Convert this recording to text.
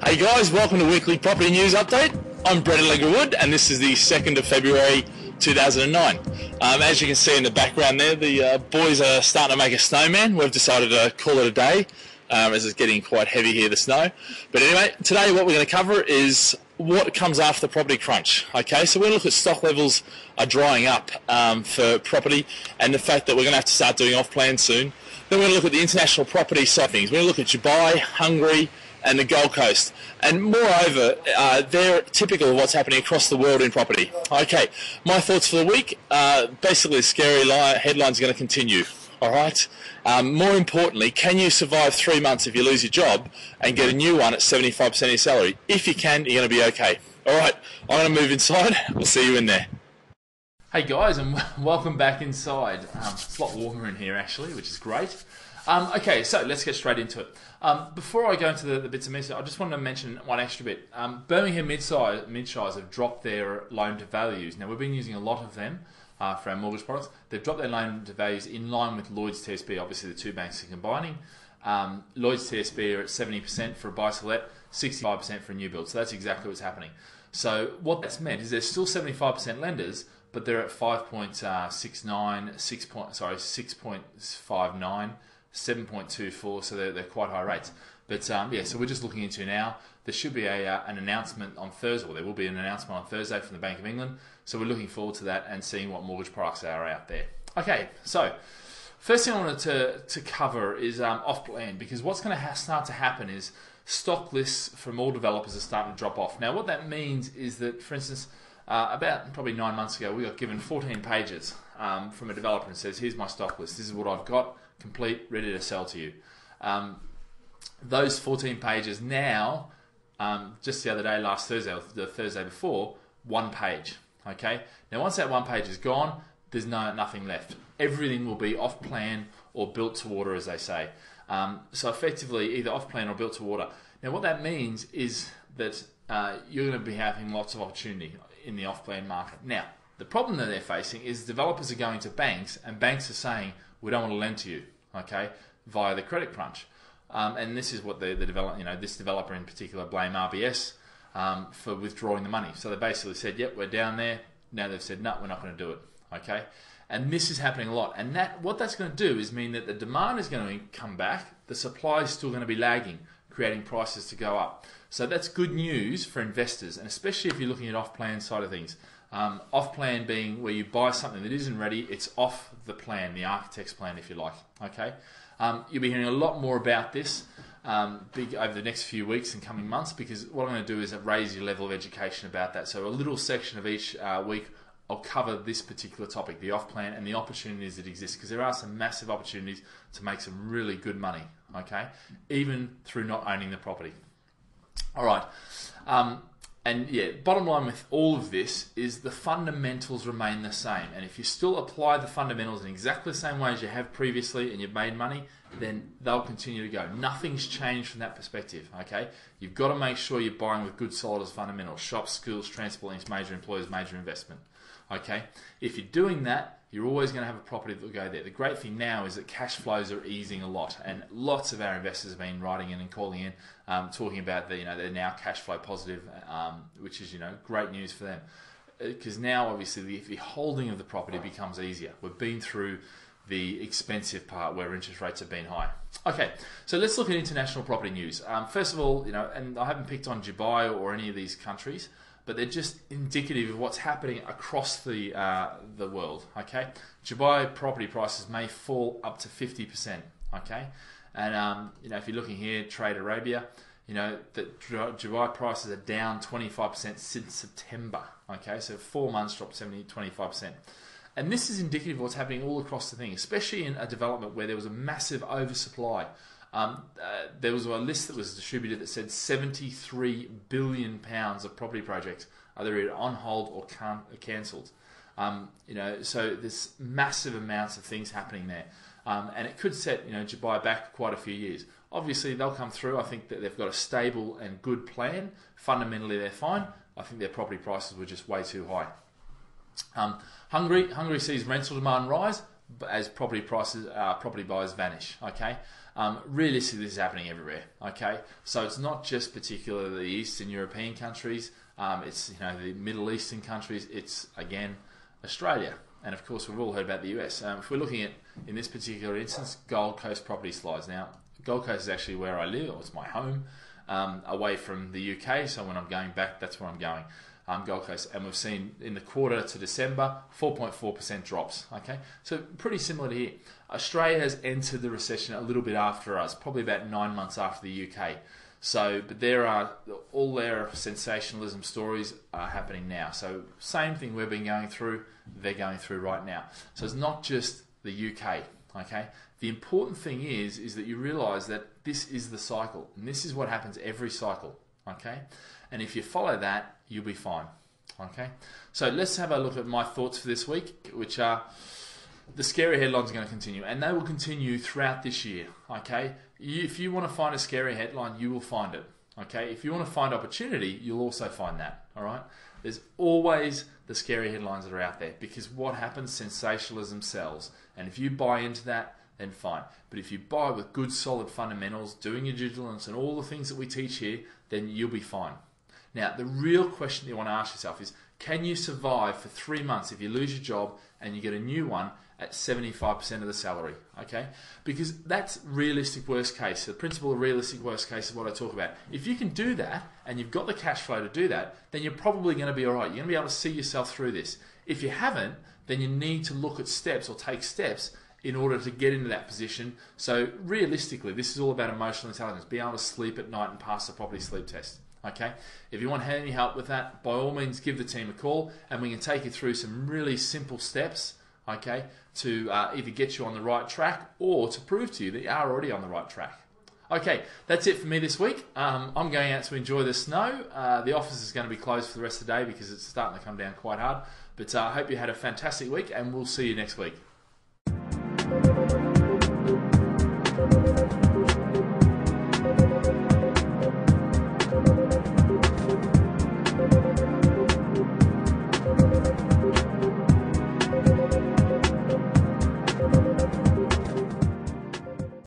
Hey guys, welcome to Weekly Property News Update. I'm Brendan Leggerwood and this is the 2nd of February 2009. As you can see in the background there, the boys are starting to make a snowman. We've decided to call it a day as it's getting quite heavy here, the snow. But anyway, today what we're going to cover is what comes after the property crunch. Okay, so we're going to look at stock levels are drying up for property and the fact that we're going to have to start doing off-plan soon. Then we're going to look at the international property side of things. We're going to look at Dubai, Hungary, and the Gold Coast. And moreover, they're typical of what's happening across the world in property. Okay, my thoughts for the week. Basically, the scary headlines are going to continue. All right. More importantly, can you survive 3 months if you lose your job and get a new one at 75% of your salary? If you can, you're going to be okay. All right, I'm going to move inside. We'll see you in there. Hey guys, and welcome back inside. It's a lot warmer in here actually, which is great. Okay, so let's get straight into it. Before I go into the bits and pieces, I just want to mention one extra bit. Birmingham Midshires have dropped their loan to values. Now, we've been using a lot of them for our mortgage products. They've dropped their loan to values in line with Lloyd's TSB. Obviously, the two banks are combining. Lloyd's TSB are at 70% for a buy-to-let, 65% for a new build. So that's exactly what's happening. So what that's meant is there's still 75% lenders, but they're at 5.69, 6.59, 7.24, so they're quite high rates. But yeah, so we're just looking into now. There should be an announcement on Thursday, or there will be an announcement on Thursday from the Bank of England. So we're looking forward to that and seeing what mortgage products are out there. Okay, so first thing I wanted to cover is Offplan, because what's going to start to happen is stock lists from all developers are starting to drop off. Now, what that means is that, for instance, about probably 9 months ago, we got given 14 pages from a developer and says, here's my stock list, this is what I've got, complete, ready to sell to you. Those 14 pages now, just the other day, last Thursday, or the Thursday before, 1 page. Okay. Now, once that 1 page is gone, there's nothing left. Everything will be off plan or built to order, as they say. So effectively, either off plan or built to order. Now, what that means is that you're going to be having lots of opportunity in the off plan market. Now, the problem that they're facing is developers are going to banks, and banks are saying, we don't want to lend to you, okay, via the credit crunch. And this is what the this developer in particular blame RBS for withdrawing the money. So they basically said, yep, we're down there. Now they've said, no, we're not going to do it, okay? And this is happening a lot. And what that's going to do is mean that the demand is going to come back, the supply is still going to be lagging, creating prices to go up. So that's good news for investors, and especially if you're looking at off-plan side of things. Off-plan being where you buy something that isn't ready, it's off the plan, the architect's plan, if you like. Okay, you'll be hearing a lot more about this over the next few weeks and coming months, because what I'm going to do is raise your level of education about that. So a little section of each week, I'll cover this particular topic, the off-plan, and the opportunities that exist, because there are some massive opportunities to make some really good money. Okay, even through not owning the property. All right. And yeah, bottom line with all of this is the fundamentals remain the same. And if you still apply the fundamentals in exactly the same way as you have previously and you've made money, then they'll continue to go. Nothing's changed from that perspective, okay? You've got to make sure you're buying with good, solid as fundamentals. Shops, schools, transport links, major employers, major investment, okay? If you're doing that, you're always going to have a property that will go there. The great thing now is that cash flows are easing a lot, and lots of our investors have been writing in and calling in, talking about they're now cash flow positive, which is great news for them. Because now, obviously, the holding of the property becomes easier. We've been through the expensive part where interest rates have been high. Okay, so let's look at international property news. First of all, and I haven't picked on Dubai or any of these countries, but they're just indicative of what's happening across the world. Okay, Dubai property prices may fall up to 50%. Okay, and if you're looking here, Trade Arabia, that Dubai prices are down 25% since September. Okay, so 4 months dropped 25%. And this is indicative of what's happening all across the thing, especially in a development where there was a massive oversupply. There was a list that was distributed that said £73 billion of property projects are either on hold or cancelled. So there's massive amounts of things happening there, and it could set Dubai back quite a few years. Obviously, they'll come through. I think that they've got a stable and good plan. Fundamentally, they're fine. I think their property prices were just way too high. Hungary sees rental demand rise. as property prices, property buyers vanish. Okay, realistically, this is happening everywhere. Okay, so it's not just particularly the Eastern European countries. It's the Middle Eastern countries. It's again Australia, and of course we've all heard about the US. If we're looking at, in this particular instance, Gold Coast property slides. Now, Gold Coast is actually where I live, or it's my home, away from the UK. So when I'm going back, that's where I'm going. Gold Coast, and we've seen in the quarter to December 4.4% drops. Okay, so pretty similar to here. Australia has entered the recession a little bit after us, probably about 9 months after the UK. So, but there are all their sensationalism stories are happening now. So same thing we've been going through, they're going through right now. So it's not just the UK. Okay, the important thing is that you realise that this is the cycle, and this is what happens every cycle. Okay, and if you follow that, you'll be fine. Okay, so let's have a look at my thoughts for this week, which are the scary headlines are going to continue, and they will continue throughout this year. Okay, if you want to find a scary headline, you will find it. Okay, if you want to find opportunity, you'll also find that. All right, there's always the scary headlines that are out there, because what happens? Sensationalism sells, and if you buy into that, then fine. But if you buy with good solid fundamentals, doing your due diligence and all the things that we teach here, then you'll be fine. Now, the real question you want to ask yourself is, can you survive for 3 months if you lose your job and you get a new one at 75% of the salary? Okay, because that's realistic worst case. The principle of realistic worst case is what I talk about. If you can do that and you've got the cash flow to do that, then you're probably going to be all right. You're going to be able to see yourself through this. If you haven't, then you need to look at steps or take steps in order to get into that position. So realistically, this is all about emotional intelligence, being able to sleep at night and pass the property sleep test. Okay, if you want any help with that, by all means give the team a call, and we can take you through some really simple steps, okay, to either get you on the right track or to prove to you that you are already on the right track. Okay, that's it for me this week. I'm going out to enjoy the snow. The office is going to be closed for the rest of the day because it's starting to come down quite hard. But I hope you had a fantastic week, and we'll see you next week.